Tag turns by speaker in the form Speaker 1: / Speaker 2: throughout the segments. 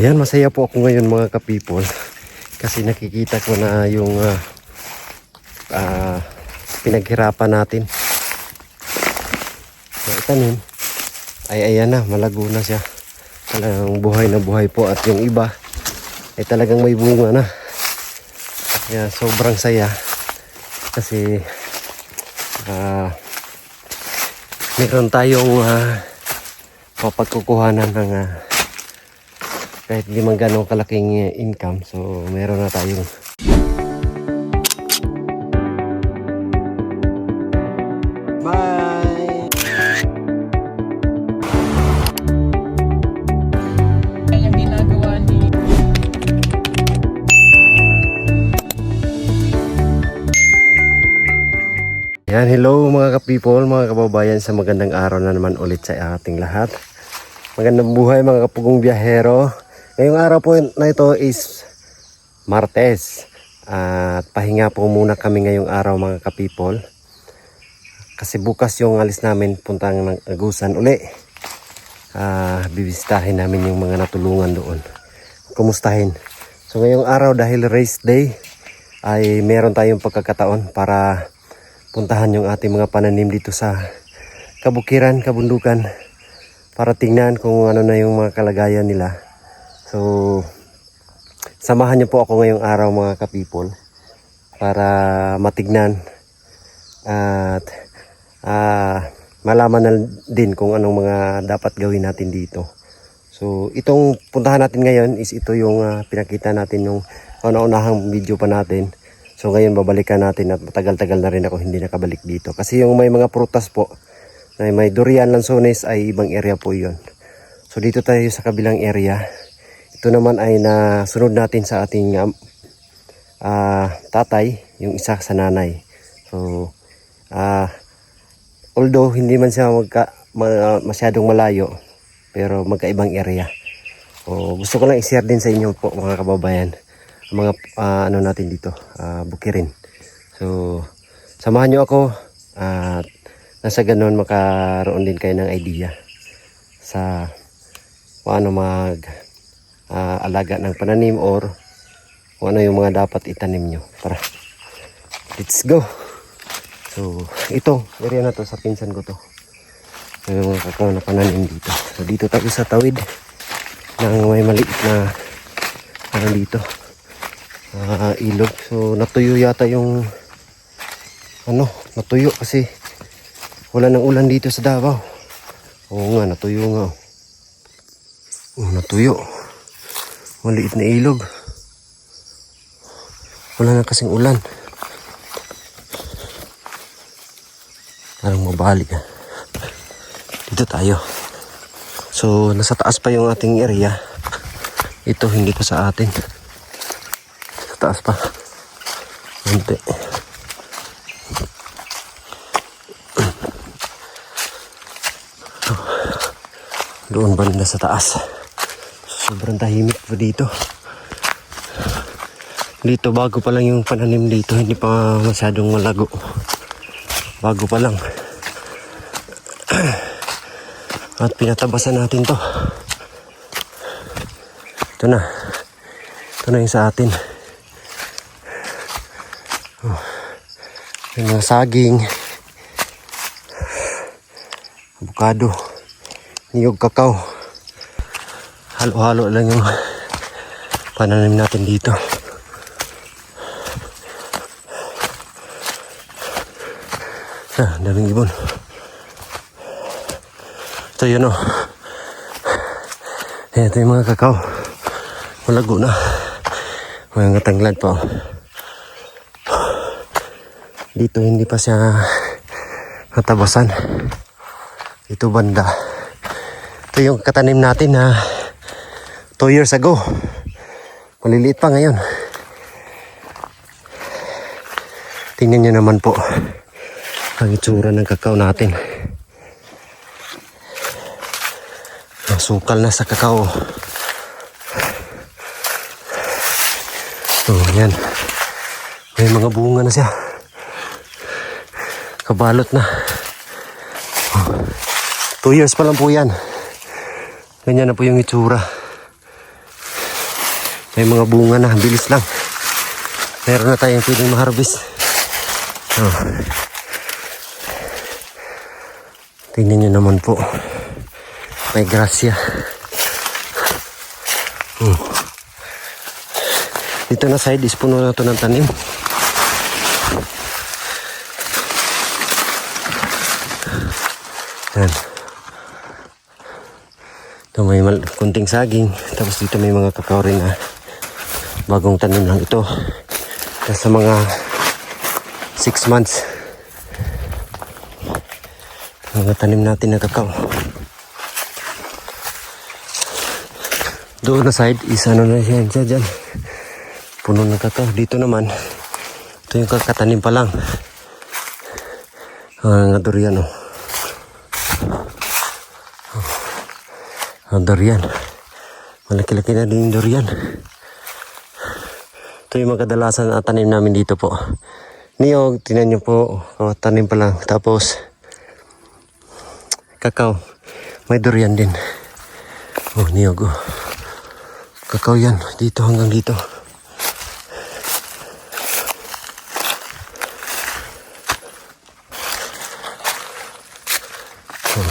Speaker 1: Ayan, masaya po ako ngayon mga ka-people kasi nakikita ko na yung pinaghirapan natin na itanim ay ayan na, malago na siya. Talagang buhay na buhay po at yung iba ay talagang may bunga na. Kaya sobrang saya kasi meron tayong mapagkukuhanan ng kahit hindi man ganong kalaking income, so meron na tayong bye.
Speaker 2: Yung ginagawa ni
Speaker 1: Yan, hello mga ka-people, mga kababayan, sa magandang araw na naman ulit sa ating lahat. Magandang buhay mga kapugong biyahero. Ngayong araw po na ito is Martes. At pahinga po muna kami ngayong araw mga ka-people. Kasi bukas yung alis namin puntang ng Agusan uli. Bibisitahin namin yung mga natulungan doon. Kumustahin. So ngayong araw dahil race day ay meron tayong pagkakataon para puntahan yung ating mga pananim dito sa kabukiran, kabundukan para tingnan kung ano na yung mga kalagayan nila. So samahan niyo po ako ngayong araw mga ka-people para matignan at malaman na din kung anong mga dapat gawin natin dito. So itong puntahan natin ngayon is ito yung pinakita natin yung una-unahang video pa natin. So ngayon babalikan natin at matagal-tagal na rin ako hindi nakabalik dito. Kasi yung may mga prutas po na may durian, lansones ay ibang area po yun. So dito tayo sa kabilang area. Ito naman ay nasunod natin sa ating tatay, yung isa sa nanay. So although hindi man siya masyadong malayo, pero magkaibang area. So gusto ko lang i-share din sa inyo po mga kababayan mga ano natin dito, bukirin. So samahan nyo ako at nasa ganon makaroon din kayo ng idea sa paano mag alaga ng pananim or kung ano yung mga dapat itanim nyo. Tara, let's go. So ito, area na to sa pinsan ko to. So yung mga kakao na pananim dito. So dito tayo sa tawid ng may maliit na ano dito, ilog. So natuyo yata yung natuyo kasi wala nang ulan dito sa Davao. Oo nga, natuyo nga. Natuyo. Maliit na ilog. Wala na kasing ulan. Parang mabalik. Dito tayo. So nasa taas pa yung ating area. Ito hindi pa sa atin. Taas pa. Hindi. Doon banda sa taas. Sobrang tahimik po dito. Dito bago pa lang yung pananim dito. Hindi pa masyadong malago. Bago pa lang. At pinatabasan natin to. Ito na. Ito na yung sa atin. May mga saging, avocado, niyog, kakao. Halo-halo lang yung pananim natin dito. Daming ibon. Ito yun o. Ito yung mga kakao. Malago na. May mga tanglad pa o. Dito hindi pa siya natabasan. Ito banda. Ito yung katanim natin na 2 years ago. Maliliit pa ngayon. Tingnan nyo naman po ang itsura ng kakao natin. Sukal na sa kakao. So yan. May mga bunga na siya. Kabalot na. 2 years pa lang po yan. Ganyan na po yung itsura. May mga bunga na, bilis lang. Meron na tayong pwedeng ma-harvest. Oh. Tingnan nyo naman po. May grasya. Dito na side is puno na ito ng tanim. Yan. Ito may kunting saging. Tapos dito may mga kakao rin na bagong tanim lang ito. Sa mga 6 months. Mga tanim natin na kakao. Doon na side is ano na siya dyan. Puno ng kakao. Dito naman, ito yung kakatanim pa lang. Nga durian oh. Durian. Malaki-laki na din yung durian. Ito yung mga kadalasan na tanim namin dito po. Niyog, tinan nyo po. Oh, tanim pa lang. Tapos, kakao. May durian din. Oh, niyog oh. Kakao yan. Dito hanggang dito. Oh.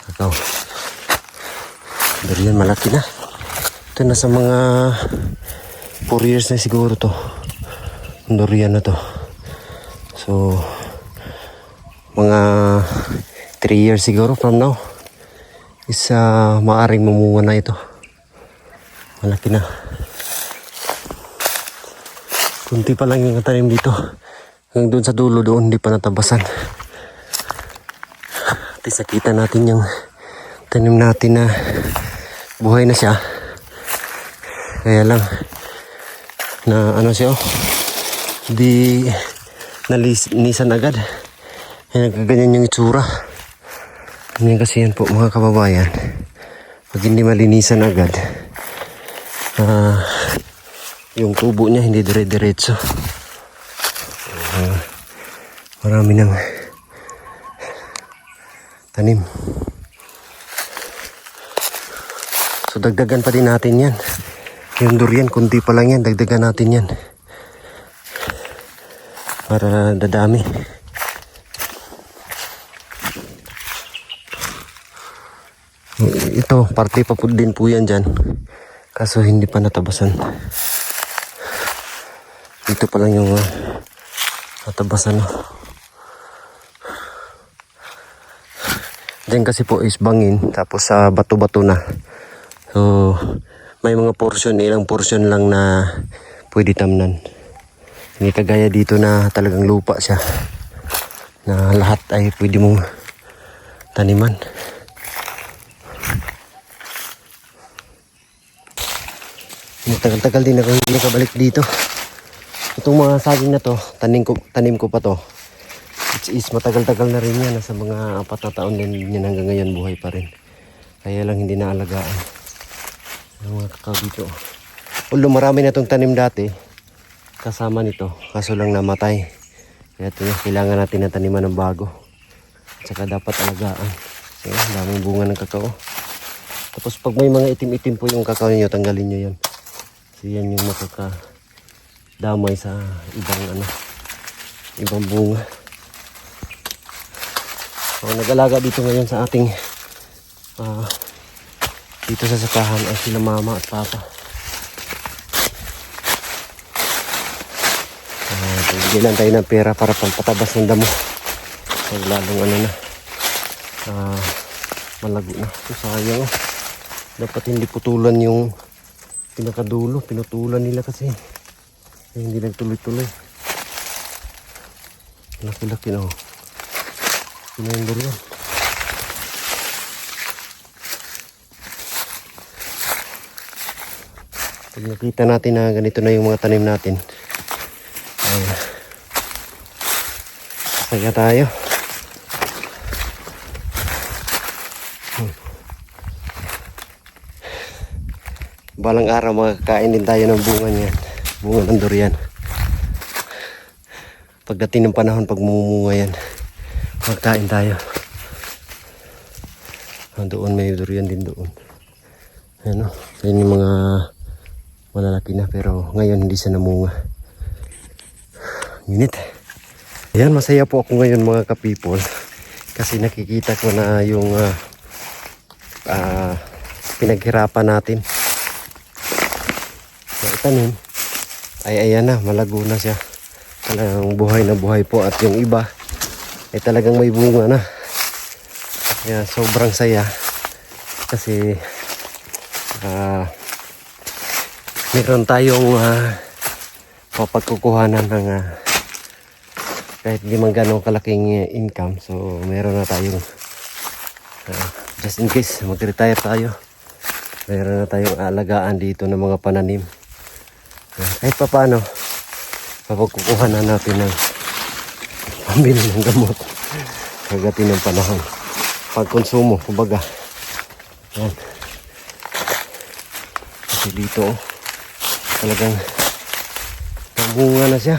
Speaker 1: Kakao. Durian malaki na. Ito na sa mga 4 years na siguro to. Durian na to. So, mga 3 years siguro from now is maaring mamunga na ito. Malaki na. Kunti pa lang yung tanim dito. Hanggang doon sa dulo doon, hindi pa natabasan. At isakita natin yung tanim natin na buhay na siya. Kaya lang na ano siya oh, di nalinisan agad. Kaya nagkaganyan yung itsura. Ganyan kasi yan po mga kababayan. Pag hindi malinisan agad, yung tubo niya hindi dire-diretso. Marami ng tanim. So dagdagan pa din natin yan. Yung durian, kunti pa lang yan. Dagdagan natin yan. Para dadami. Ito, parte pa po din po yan dyan. Kaso hindi pa natabasan. Dito pa lang yung natabasan. Diyan kasi po is bangin. Tapos bato-bato na. So, may mga portion, ilang portion lang na pwede tamnan. Hindi kagaya dito na talagang lupa siya. Na lahat ay pwede mong taniman. Tagal-tagal din ako hindi nakabalik dito. Itong mga saging na to, tanim ko pa to. It is matagal-tagal na rin yan. Nasa mga 4 na taon din yan hanggang ngayon buhay pa rin. Kaya lang hindi naalagaan. Ang mga kakao dito. Although marami na itong tanim dati kasama nito, kaso lang namatay. Kaya ito, kailangan natin na taniman ng bago. At saka dapat alagaan. So, daming bunga ng kakao. Tapos pag may mga itim-itim po yung kakao niyo, tanggalin nyo yan. So yan yung makakadamay sa ibang bunga. So, nag-alaga dito ngayon sa ating dito sa sakahan ay sila mama at papa. Bigyan tayo ng pera para pampatabas ng damo. So, lalong malago na. So, sayang oh. Dapat hindi putulan yung pinakadulo. Pinutulan nila kasi. Hindi nagtuloy-tuloy. Laki-laki na oh. Pinayang yan. Pag nakita natin na ganito na yung mga tanim natin, saya tayo. Balang araw makakain din tayo ng bunga niyan. Bunga ng durian. Pagdating ng panahon, pag mumunga yan, magkain tayo. Doon may durian din doon. Ano, yun yung mga malalaki na pero ngayon hindi siya namunga. Init. Ayan, masaya po ako ngayon mga ka-people kasi nakikita ko na yung pinaghirapan natin na itanim ay ayan na, malago na siya. Talagang buhay na buhay po at yung iba ay talagang may bunga na. Kaya sobrang saya kasi meron tayong mapagkukuhanan ng kahit di man ganong kalaking income. So meron na tayong just in case mag-retire tayo, meron na tayong alagaan dito ng mga pananim. Kahit pa paano mapagkukuhanan natin ng pambili ng gamot kagatin ng panahon, pagkonsumo kumbaga. Yan. Kasi dito talagang pamunga na siya.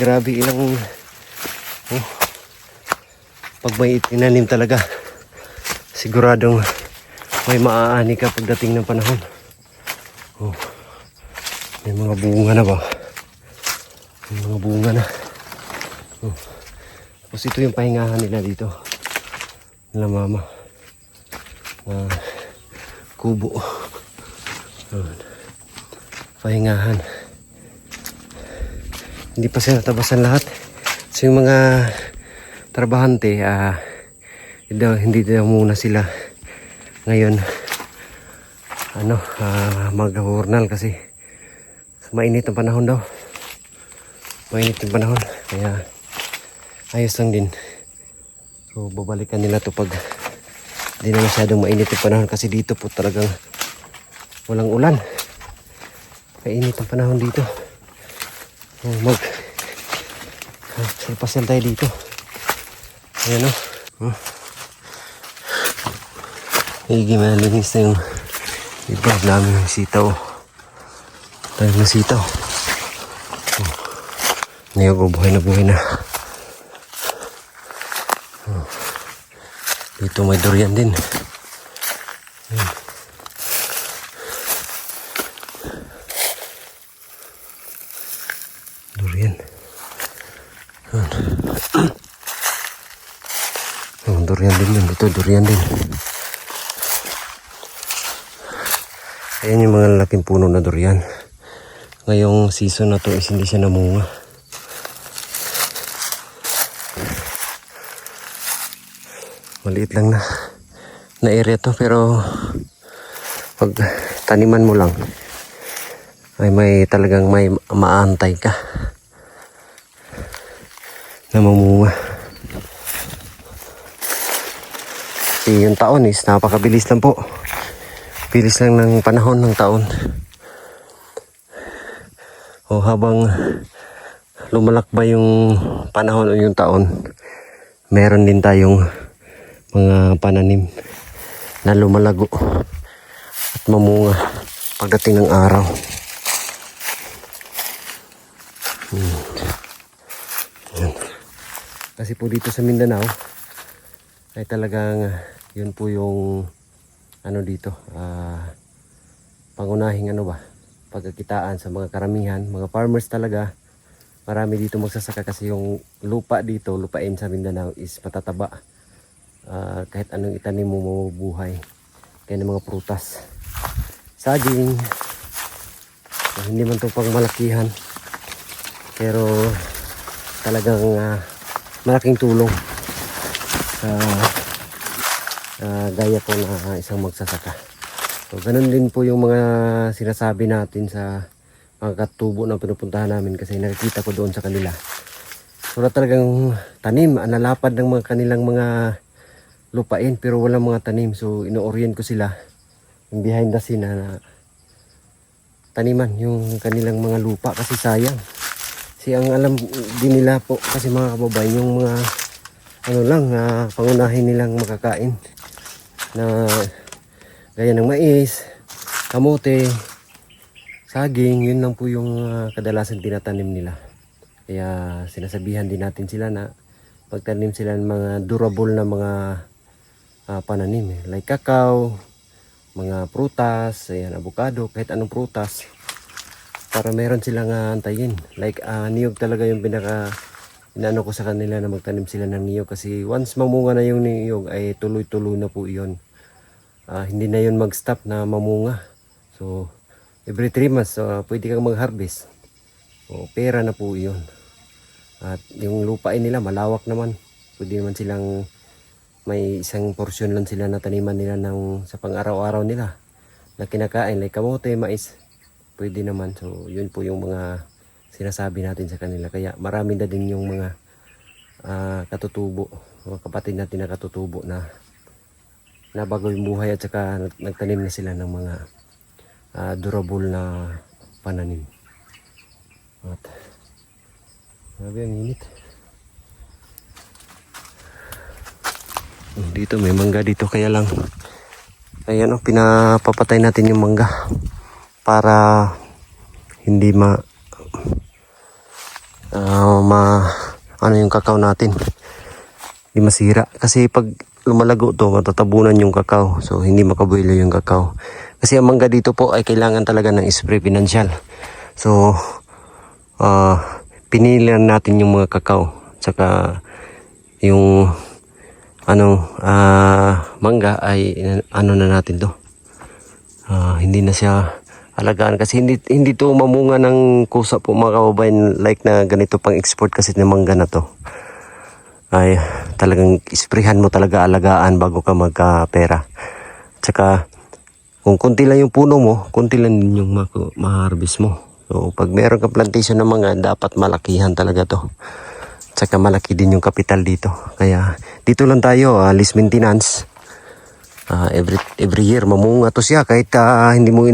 Speaker 1: Grabe ilang pag may itinanim talaga siguradong may maaani ka pagdating ng panahon. May mga bunga na ba? May mga bunga na. Tapos ito yung pahingahan nila dito nila mama. Kubo. Pahingahan. Hindi pa sila natabasan lahat. So yung mga trabahante hindi daw muna sila ngayon mag-hurnal kasi mainit ang panahon daw. Mainit ang panahon kaya ayos lang din. So babalikan nila to pag hindi na masyadong mainit ang panahon kasi dito po talagang walang ulan. Kainit ang panahon dito. Salpasal tayo dito. Ayan o. Higi malinis na yung iba namin yung sitaw. Tayo na sitaw. Ngayon buhay na. Dito may durian din. Durian. Durian din yun. Ito durian din. Ayan yung mga laking puno na durian. Ngayong season na to is hindi siya namunga. Maliit lang na area to pero pag taniman mo lang ay may talagang may maantay ka na mamunga. Kasi yung taon is napakabilis lang po. Bilis lang ng panahon ng taon. O habang lumalakbay yung panahon o yung taon, meron din tayong mga pananim na lumalago at mamunga pagdating ng araw. Yan. Kasi po dito sa Mindanao ay talagang yun po yung dito pangunahing pagkakitaan sa mga karamihan, mga farmers talaga. Marami dito magsasaka kasi yung lupa dito, lupain sa Mindanao is matataba. Kahit anong itanim mo mabubuhay. Kaya ng mga prutas, saging, hindi man ito pang malakihan pero talagang malaking tulong sa gaya ko na isang magsasaka. So ganun din po yung mga sinasabi natin sa mga katubo na pinupuntahan namin kasi nakikita ko doon sa kanila. So na talagang tanim, analapad ng mga kanilang mga lupain pero walang mga tanim. So ino-orient ko sila yung behind the scene na taniman yung kanilang mga lupa kasi sayang. Kasi ang alam din nila po kasi mga kababayan yung mga pangunahin nilang makakain na gaya ng mais, kamote, saging, yun lang po yung kadalasan tinatanim nila. Kaya sinasabihan din natin sila na pagtanim sila ng mga durable na mga pananim like kakao, mga prutas, ayan, avocado, kahit anong prutas para meron silang antayin. Like niyog talaga yung pinaka inaano ko sa kanila na magtanim sila ng niyog kasi once mamunga na yung niyog ay tuloy-tuloy na po iyon. Hindi na yun mag-stop na mamunga. So every 3 months pwede kang mag-harvest. O pera na po iyon. At yung lupain nila malawak naman. Pwede naman silang may isang porsyon lang sila na taniman nila sa pang-araw-araw nila na kinakain like kamote, mais, pwede naman. So yun po yung mga sinasabi natin sa kanila, kaya marami na din yung mga katutubo, mga kapatid natin na katutubo na nabago yung buhay at saka nagtanim na sila ng mga durable na pananim. At grabe ang init. Dito may mangga dito, kaya lang ayan pinapapatay natin yung mangga para hindi ano yung kakao natin hindi masira, kasi pag lumalago to matatabunan yung kakao, so hindi makabuelo yung kakao. Kasi ang mangga dito po ay kailangan talaga ng spray pinansyal. So pinilan natin yung mga kakao tsaka yung mangga ay na natin to. Hindi na siya alagaan kasi hindi to mamunga ng kusa po mga kababayan, like na ganito pang export kasi ng mangga na to. Ay talagang isprehan mo talaga, alagaan bago ka magkapera. Tsaka kung konti lang yung puno mo, konti lang din yung ma-harvest mo. So pag meron kang plantation ng mangga, dapat malakihan talaga to. Tsaka malaki din yung kapital dito. Kaya dito lang tayo, least maintenance. Every year mamunga to siya kahit hindi mo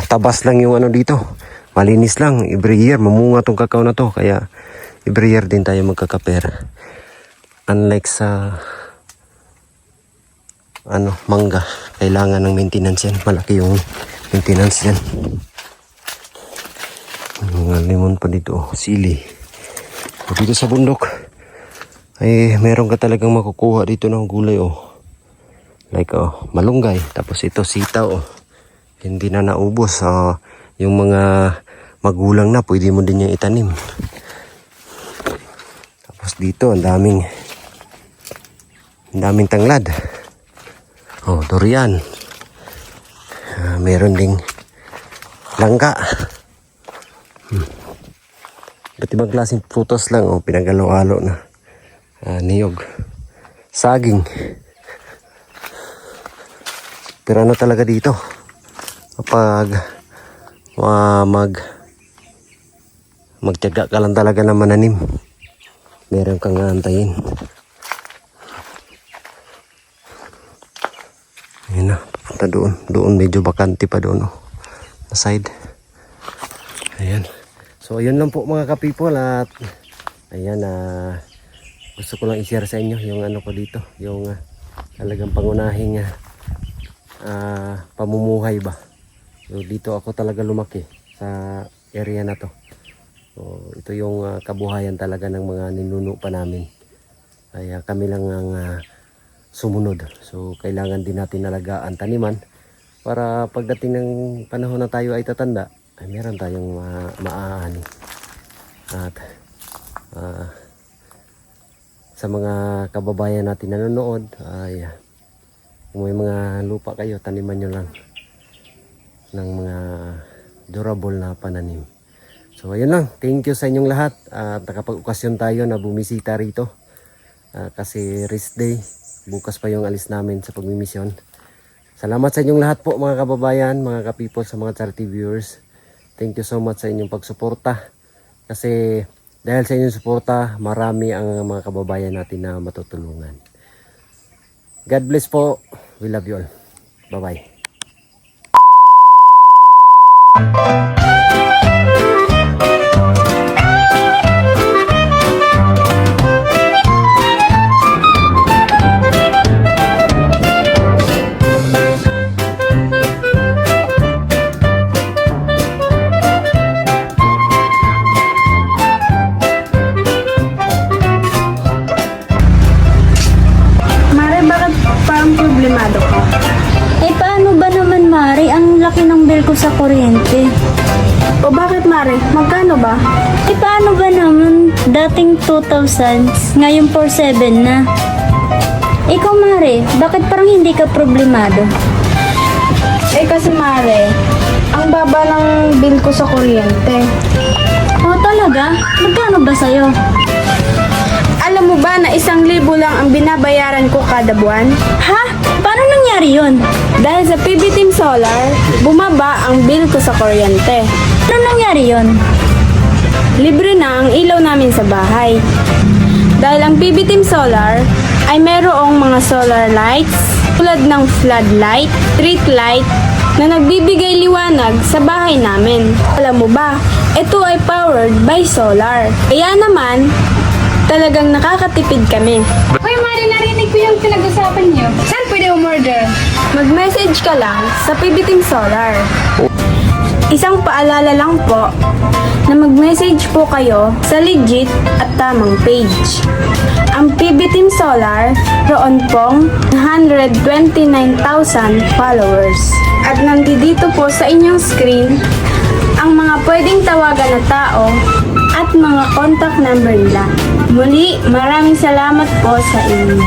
Speaker 1: tabas lang yung dito. Malinis lang. Every year mamunga tong kakao na to. Kaya every year din tayo magkakapera. Unlike sa mangga, kailangan ng maintenance yan. Malaki yung maintenance yan. Mga limon pa dito, sili. Dito sa bundok ay meron ka talagang makukuha dito ng gulay like malunggay, tapos ito sitaw hindi na naubos. Yung mga magulang na pwede mo din yung itanim. Tapos dito ang daming tanglad. Durian. Meron ding langka. Iba't ibang klaseng prutas lang pinagalo-alo na. Niyog, saging. Pero talaga dito kapag magtiyaga ka lang talaga na mananim, meron kang aantayin. Ayun na, papunta doon medyo bakante pa doon na side. Ayan. So ayun lang po mga ka-people, at ayan, gusto ko lang i-share sa inyo yung ko dito, yung talagang pangunahing pamumuhay ba. So dito ako talaga lumaki sa area na to. So ito yung kabuhayan talaga ng mga ninuno pa namin. Kaya kami lang ang sumunod. So kailangan din natin alagaan taniman para pagdating ng panahon na tayo ay tatanda, ay meron tayong maaani. At sa mga kababayan natin na nanonood, ay kung may mga lupa kayo, taniman nyo lang ng mga durable na pananim. So ayun lang, thank you sa inyong lahat at nakapag-okasyon tayo na bumisita rito kasi rest day, bukas pa yung alis namin sa pagmimisyon. Salamat sa inyong lahat po mga kababayan, mga ka-people, sa mga charity viewers. Thank you so much sa inyong pagsuporta. Kasi dahil sa inyong suporta, marami ang mga kababayan natin na matutulungan. God bless po. We love you all. Bye-bye.
Speaker 3: Mare, bakit parang problemado laki ng bill ko sa kuryente.
Speaker 4: O bakit, Mare? Magkano ba?
Speaker 3: Eh paano ba naman? Dating 2,000, ngayon 4,700 na. Ikaw, Mare, bakit parang hindi ka problemado?
Speaker 4: Eh kasi, Mare, ang baba ng bill ko sa kuryente.
Speaker 3: Oh, talaga? Magkano ba sa'yo?
Speaker 4: Alam mo ba na 1,000 lang ang binabayaran ko kada buwan?
Speaker 3: Ha? Paano nangyari yun?
Speaker 4: Dahil sa PB Team Solar, bumaba ang bill ko sa kuryente.
Speaker 3: Paano nangyari yun?
Speaker 4: Libre na ang ilaw namin sa bahay. Dahil ang PB Team Solar ay mayroong mga solar lights tulad ng floodlight, street light na nagbibigay liwanag sa bahay namin. Alam mo ba, ito ay powered by solar. Kaya naman, talagang nakakatipid kami.
Speaker 5: Hoy, Mari, narinig ko yung pinag-usapan niyo. Saan pwede umorder?
Speaker 4: Mag-message ka lang sa PB Team Solar. Isang paalala lang po na mag-message po kayo sa legit at tamang page. Ang PB Team Solar, roon pong 129,000 followers. At nandito po sa inyong screen ang mga pwedeng tawagan na tao at mga contact number nila. Muli, maraming salamat po sa inyo.